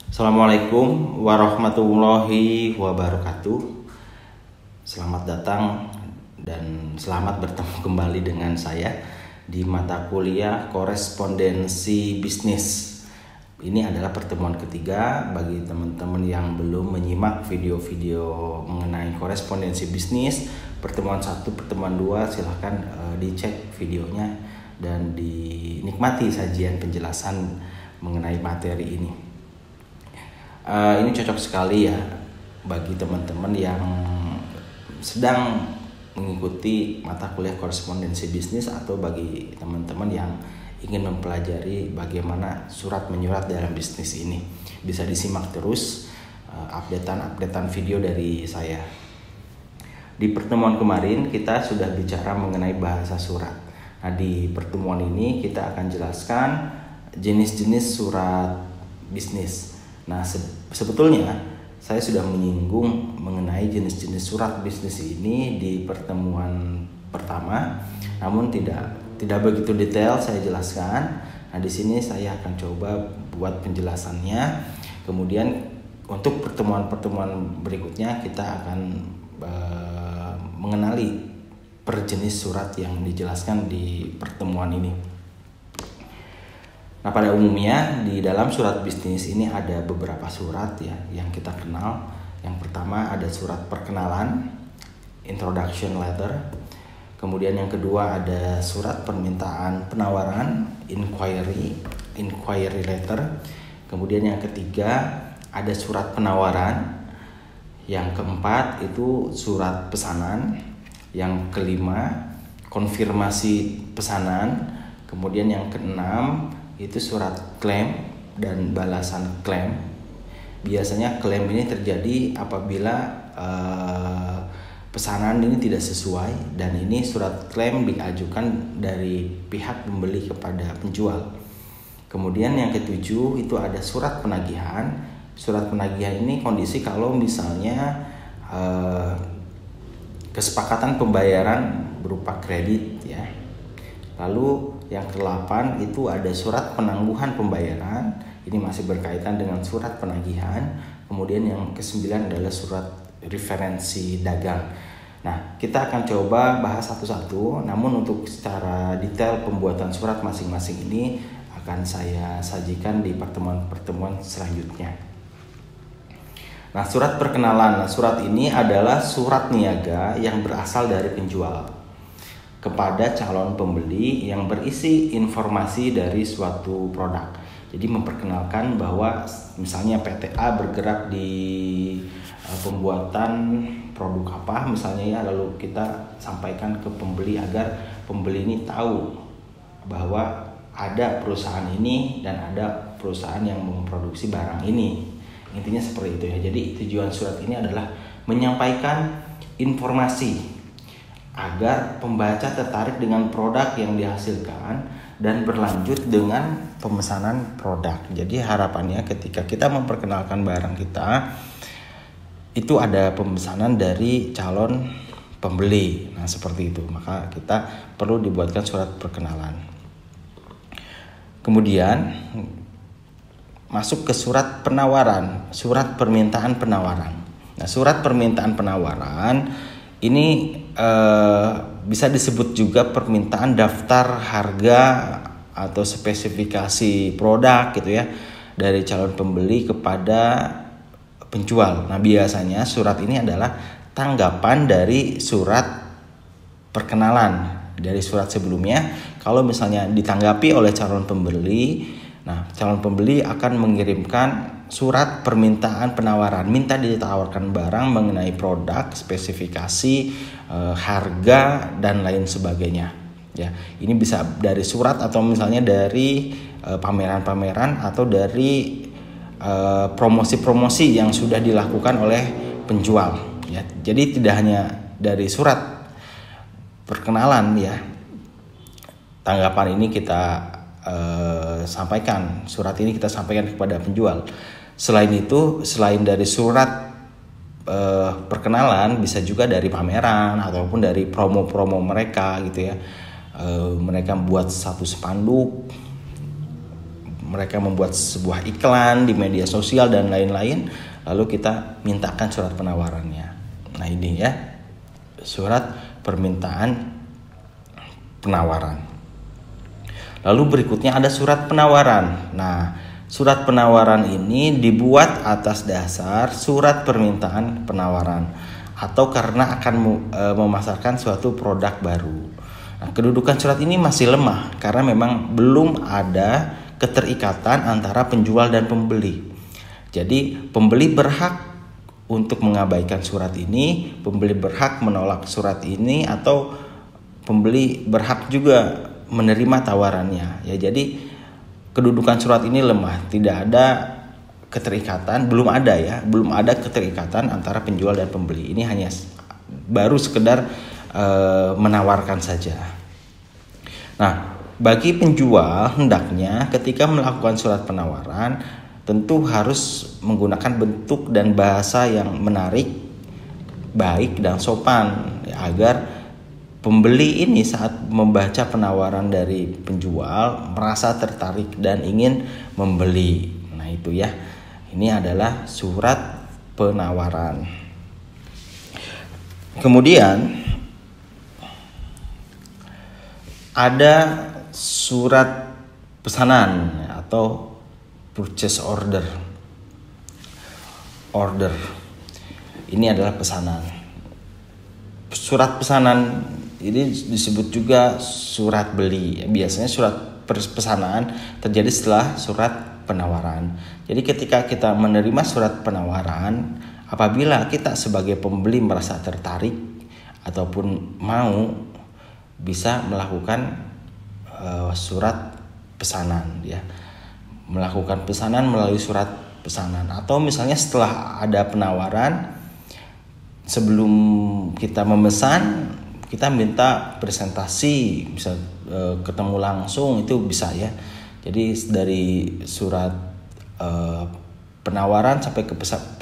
Assalamualaikum warahmatullahi wabarakatuh. Selamat datang dan selamat bertemu kembali dengan saya di mata kuliah korespondensi bisnis. Ini adalah pertemuan ketiga bagi teman-teman yang belum menyimak video-video mengenai korespondensi bisnis. Pertemuan 1, pertemuan 2 silahkan dicek videonya dan dinikmati sajian penjelasan mengenai materi ini. Ini cocok sekali ya bagi teman-teman yang sedang mengikuti mata kuliah korespondensi bisnis atau bagi teman-teman yang ingin mempelajari bagaimana surat menyurat dalam bisnis ini. Bisa disimak terus updatean video dari saya. Di pertemuan kemarin kita sudah bicara mengenai bahasa surat. Nah, di pertemuan ini kita akan jelaskan jenis-jenis surat bisnis. Nah, sebetulnya saya sudah menyinggung mengenai jenis-jenis surat bisnis ini di pertemuan pertama, namun tidak begitu detail saya jelaskan. Nah, di sini saya akan coba buat penjelasannya. Kemudian untuk pertemuan-pertemuan berikutnya kita akan mengenali per jenis surat yang dijelaskan di pertemuan ini. Nah, pada umumnya di dalam surat bisnis ini ada beberapa surat ya yang kita kenal. Yang pertama ada surat perkenalan, introduction letter. Kemudian yang kedua ada surat permintaan penawaran, inquiry letter. Kemudian yang ketiga ada surat penawaran. Yang keempat itu surat pesanan. Yang kelima konfirmasi pesanan. Kemudian yang keenam itu surat klaim dan balasan klaim. Biasanya klaim ini terjadi apabila pesanan ini tidak sesuai, dan ini surat klaim diajukan dari pihak pembeli kepada penjual. Kemudian yang ketujuh itu ada surat penagihan. Surat penagihan ini kondisi kalau misalnya kesepakatan pembayaran berupa kredit ya. Lalu yang ke-8 itu ada surat penangguhan pembayaran. Ini masih berkaitan dengan surat penagihan. Kemudian yang ke-9 adalah surat referensi dagang. Nah, kita akan coba bahas satu-satu. Namun untuk secara detail pembuatan surat masing-masing ini akan saya sajikan di pertemuan-pertemuan selanjutnya. Nah, surat perkenalan. Nah, surat ini adalah surat niaga yang berasal dari penjual kepada calon pembeli yang berisi informasi dari suatu produk. Jadi memperkenalkan bahwa misalnya PTA bergerak di pembuatan produk apa misalnya ya, lalu kita sampaikan ke pembeli agar pembeli ini tahu bahwa ada perusahaan ini dan ada perusahaan yang memproduksi barang ini. Intinya seperti itu ya. Jadi tujuan surat ini adalah menyampaikan informasi agar pembaca tertarik dengan produk yang dihasilkan dan berlanjut dengan pemesanan produk. Jadi harapannya ketika kita memperkenalkan barang kita, itu ada pemesanan dari calon pembeli. Nah, seperti itu. Maka kita perlu dibuatkan surat perkenalan. Kemudian masuk ke surat penawaran, surat permintaan penawaran. Nah, surat permintaan penawaran ini bisa disebut juga permintaan daftar harga atau spesifikasi produk gitu ya dari calon pembeli kepada penjual. Nah, biasanya surat ini adalah tanggapan dari surat perkenalan dari surat sebelumnya. Kalau misalnya ditanggapi oleh calon pembeli, nah calon pembeli akan mengirimkan surat permintaan penawaran, minta ditawarkan barang mengenai produk, spesifikasi, harga dan lain sebagainya. Ya, ini bisa dari surat atau misalnya dari pameran-pameran atau dari promosi-promosi yang sudah dilakukan oleh penjual. Ya, jadi tidak hanya dari surat perkenalan ya. Tanggapan ini kita sampaikan, surat ini kita sampaikan kepada penjual. Selain itu, selain dari surat perkenalan, bisa juga dari pameran ataupun dari promo-promo mereka gitu ya. Mereka buat satu spanduk mereka membuat sebuah iklan di media sosial dan lain-lain, lalu kita mintakan surat penawarannya. Nah ini ya, surat permintaan penawaran. Lalu berikutnya ada surat penawaran. Nah, surat penawaran ini dibuat atas dasar surat permintaan penawaran atau karena akan memasarkan suatu produk baru. Nah, kedudukan surat ini masih lemah karena memang belum ada keterikatan antara penjual dan pembeli. Jadi pembeli berhak untuk mengabaikan surat ini, pembeli berhak menolak surat ini, atau pembeli berhak juga menerima tawarannya. Ya, jadi kedudukan surat ini lemah, tidak ada keterikatan, belum ada keterikatan antara penjual dan pembeli. Ini hanya baru sekedar menawarkan saja. Nah, bagi penjual hendaknya ketika melakukan surat penawaran tentu harus menggunakan bentuk dan bahasa yang menarik, baik dan sopan, ya, agar pembeli ini saat membaca penawaran dari penjual merasa tertarik dan ingin membeli. Nah itu ya, ini adalah surat penawaran. Kemudian ada surat pesanan atau purchase order. Ini adalah pesanan. Surat pesanan ini disebut juga surat beli. Biasanya surat pesanan terjadi setelah surat penawaran. Jadi ketika kita menerima surat penawaran, apabila kita sebagai pembeli merasa tertarik ataupun mau, bisa melakukan surat pesanan, ya, melakukan pesanan melalui surat pesanan. Atau misalnya setelah ada penawaran, sebelum kita memesan, kita minta presentasi, bisa ketemu langsung, itu bisa ya. Jadi dari surat penawaran sampai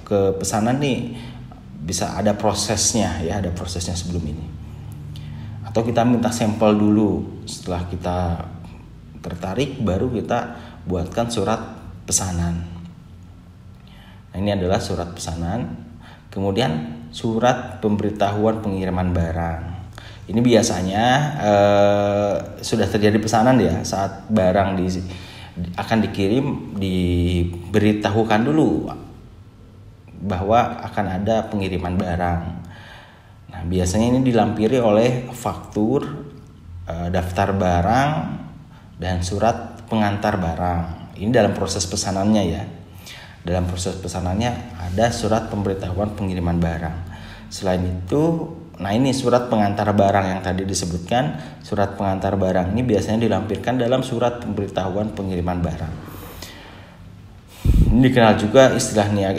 ke pesanan nih bisa ada prosesnya, ya, ada prosesnya sebelum ini. Atau kita minta sampel dulu, setelah kita tertarik baru kita buatkan surat pesanan. Nah, ini adalah surat pesanan. Kemudian surat pemberitahuan pengiriman barang. Ini biasanya sudah terjadi pesanan ya, saat barang akan dikirim, diberitahukan dulu bahwa akan ada pengiriman barang. Nah, biasanya ini dilampiri oleh faktur, daftar barang, dan surat pengantar barang. Ini dalam proses pesanannya ya. Dalam proses pesanannya ada surat pemberitahuan pengiriman barang. Selain itu, nah ini surat pengantar barang yang tadi disebutkan. Surat pengantar barang ini biasanya dilampirkan dalam surat pemberitahuan pengiriman barang. Ini dikenal juga istilahnya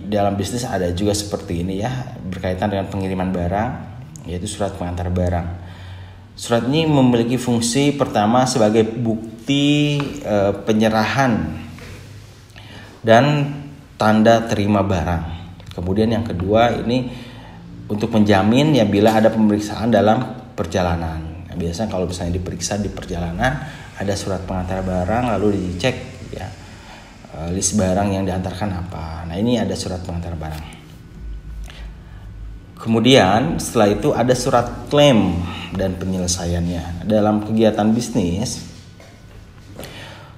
dalam bisnis ada juga seperti ini ya, berkaitan dengan pengiriman barang, yaitu surat pengantar barang. Surat ini memiliki fungsi pertama sebagai bukti penyerahan dan tanda terima barang. Kemudian yang kedua ini untuk menjamin ya bila ada pemeriksaan dalam perjalanan. Nah, biasanya kalau misalnya diperiksa di perjalanan ada surat pengantar barang, lalu dicek ya list barang yang diantarkan apa. Nah ini ada surat pengantar barang. Kemudian setelah itu ada surat klaim dan penyelesaiannya. Dalam kegiatan bisnis,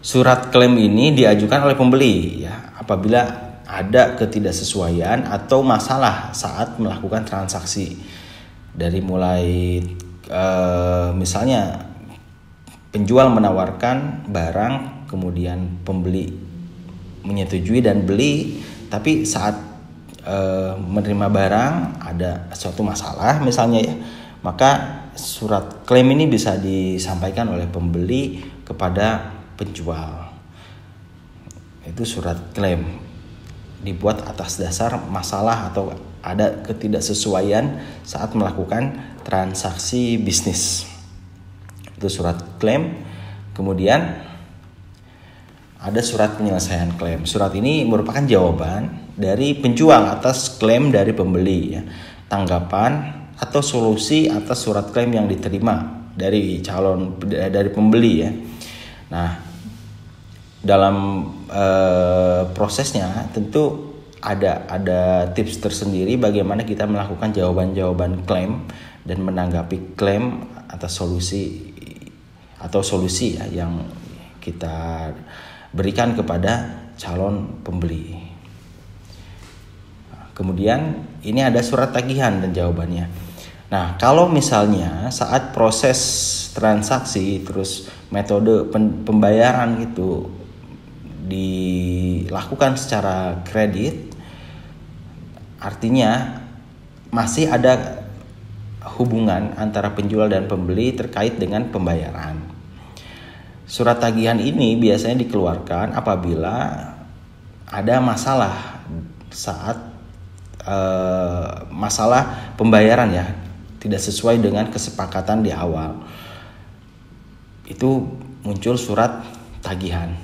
surat klaim ini diajukan oleh pembeli ya apabila ada ketidaksesuaian atau masalah saat melakukan transaksi. Dari mulai misalnya penjual menawarkan barang, kemudian pembeli menyetujui dan beli, tapi saat menerima barang ada suatu masalah misalnya ya, maka surat klaim ini bisa disampaikan oleh pembeli kepada penjual. Itu surat klaim dibuat atas dasar masalah atau ada ketidaksesuaian saat melakukan transaksi bisnis. Itu surat klaim. Kemudian ada surat penyelesaian klaim. Surat ini merupakan jawaban dari penjual atas klaim dari pembeli ya. Tanggapan atau solusi atas surat klaim yang diterima dari pembeli ya. Nah, dalam prosesnya tentu ada tips tersendiri bagaimana kita melakukan jawaban-jawaban klaim dan menanggapi klaim atas solusi ya, yang kita berikan kepada calon pembeli. Kemudian ini ada surat tagihan dan jawabannya. Nah, kalau misalnya saat proses transaksi terus metode pembayaran itu dilakukan secara kredit, artinya masih ada hubungan antara penjual dan pembeli terkait dengan pembayaran. Surat tagihan ini biasanya dikeluarkan apabila ada masalah saat masalah pembayaran ya, tidak sesuai dengan kesepakatan di awal. Itu muncul surat tagihan.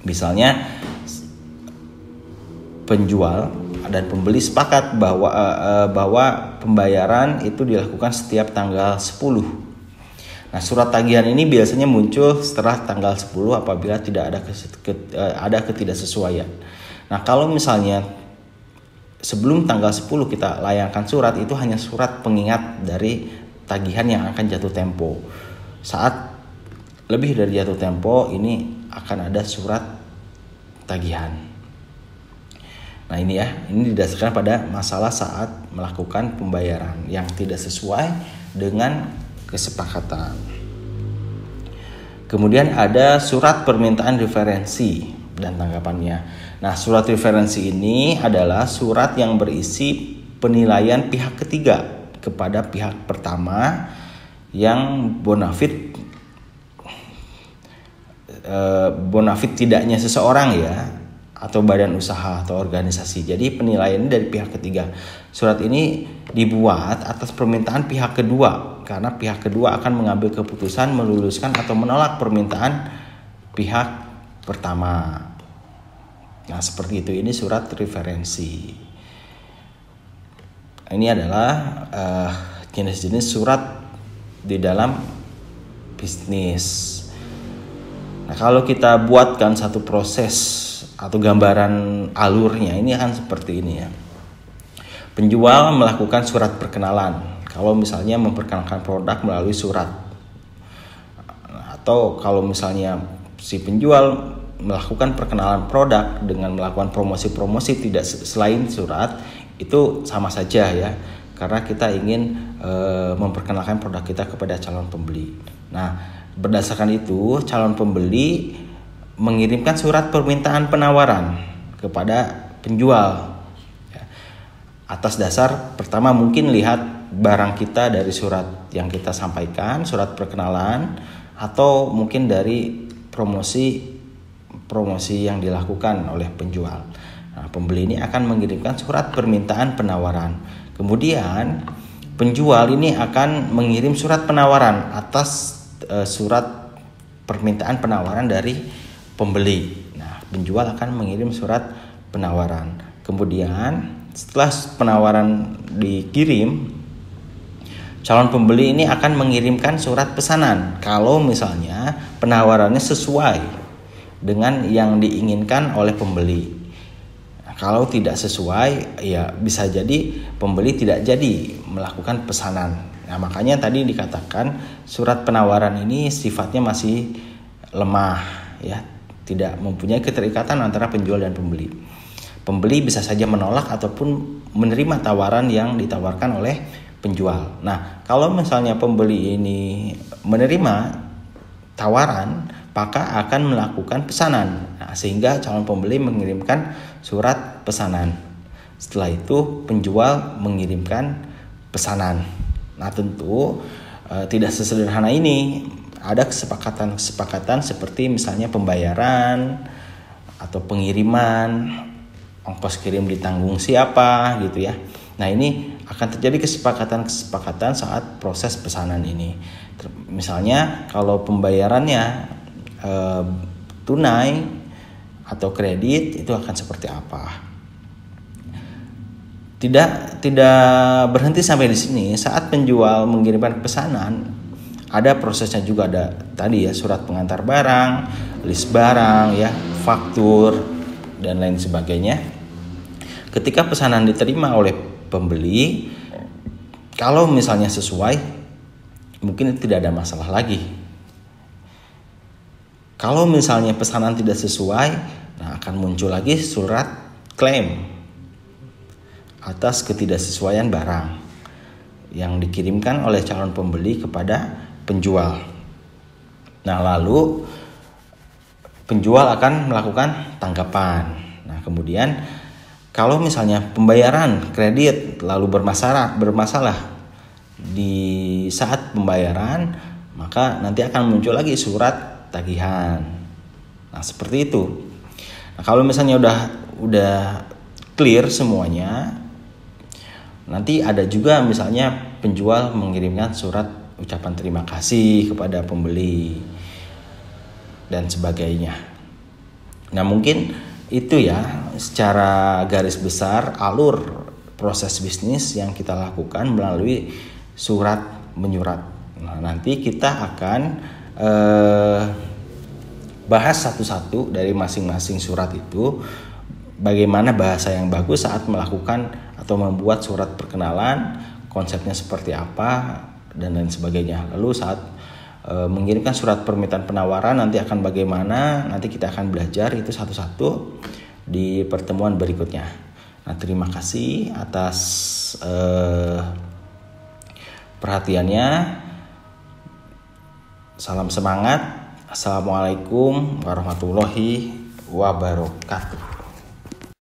Misalnya penjual dan pembeli sepakat bahwa pembayaran itu dilakukan setiap tanggal 10. Nah, surat tagihan ini biasanya muncul setelah tanggal 10 apabila tidak ada ketidaksesuaian. Nah, kalau misalnya sebelum tanggal 10 kita layangkan surat, itu hanya surat pengingat dari tagihan yang akan jatuh tempo. Saat lebih dari jatuh tempo, ini akan ada surat tagihan. Nah, ini didasarkan pada masalah saat melakukan pembayaran yang tidak sesuai dengan kesepakatan. Kemudian ada surat permintaan referensi dan tanggapannya. Nah, surat referensi ini adalah surat yang berisi penilaian pihak ketiga kepada pihak pertama yang bonafide tidaknya seseorang ya, atau badan usaha atau organisasi. Jadi penilaian ini dari pihak ketiga. Surat ini dibuat atas permintaan pihak kedua karena pihak kedua akan mengambil keputusan meluluskan atau menolak permintaan pihak pertama. Nah, seperti itu. Ini surat referensi. Ini adalah jenis-jenis surat di dalam bisnis. Nah, kalau kita buatkan satu proses atau gambaran alurnya, ini akan seperti ini ya. Penjual melakukan surat perkenalan. Kalau misalnya memperkenalkan produk melalui surat. Atau kalau misalnya si penjual melakukan perkenalan produk dengan melakukan promosi-promosi tidak selain surat, itu sama saja ya. Karena kita ingin memperkenalkan produk kita kepada calon pembeli. Nah, berdasarkan itu calon pembeli mengirimkan surat permintaan penawaran kepada penjual ya. Atas dasar pertama mungkin lihat barang kita dari surat yang kita sampaikan, surat perkenalan, atau mungkin dari promosi yang dilakukan oleh penjual. Nah, pembeli ini akan mengirimkan surat permintaan penawaran. Kemudian penjual ini akan mengirim surat penawaran atas surat permintaan penawaran dari pembeli. Nah, penjual akan mengirim surat penawaran. Kemudian setelah penawaran dikirim, calon pembeli ini akan mengirimkan surat pesanan kalau misalnya penawarannya sesuai dengan yang diinginkan oleh pembeli. Nah, kalau tidak sesuai, ya bisa jadi pembeli tidak jadi melakukan pesanan. Nah, makanya tadi dikatakan surat penawaran ini sifatnya masih lemah ya, tidak mempunyai keterikatan antara penjual dan pembeli. Pembeli bisa saja menolak ataupun menerima tawaran yang ditawarkan oleh penjual. Nah, kalau misalnya pembeli ini menerima tawaran, maka akan melakukan pesanan. Nah, sehingga calon pembeli mengirimkan surat pesanan. Setelah itu penjual mengirimkan pesanan. Nah, tentu tidak sesederhana ini. Ada kesepakatan seperti misalnya pembayaran atau pengiriman, ongkos kirim ditanggung siapa gitu ya. Nah, ini akan terjadi kesepakatan saat proses pesanan ini. Misalnya kalau pembayarannya tunai atau kredit, itu akan seperti apa. Tidak berhenti sampai di sini. Saat penjual mengirimkan pesanan, ada prosesnya juga, ada tadi ya surat pengantar barang, list barang ya, faktur dan lain sebagainya. Ketika pesanan diterima oleh pembeli, kalau misalnya sesuai, mungkin tidak ada masalah lagi. Kalau misalnya pesanan tidak sesuai, nah akan muncul lagi surat klaim atas ketidaksesuaian barang yang dikirimkan oleh calon pembeli kepada penjual. Nah, lalu penjual akan melakukan tanggapan. Nah, kemudian kalau misalnya pembayaran kredit lalu bermasalah di saat pembayaran, maka nanti akan muncul lagi surat tagihan. Nah, seperti itu. Nah, kalau misalnya udah clear semuanya, nanti ada juga misalnya penjual mengirimkan surat ucapan terima kasih kepada pembeli dan sebagainya. Nah, mungkin itu ya secara garis besar alur proses bisnis yang kita lakukan melalui surat menyurat. Nah, nanti kita akan bahas satu-satu dari masing-masing surat itu, bagaimana bahasa yang bagus saat melakukan atau membuat surat perkenalan, konsepnya seperti apa dan lain sebagainya. Lalu saat mengirimkan surat permintaan penawaran nanti akan bagaimana, nanti kita akan belajar itu satu-satu di pertemuan berikutnya. Nah, terima kasih atas perhatiannya. Salam semangat. Assalamualaikum warahmatullahi wabarakatuh.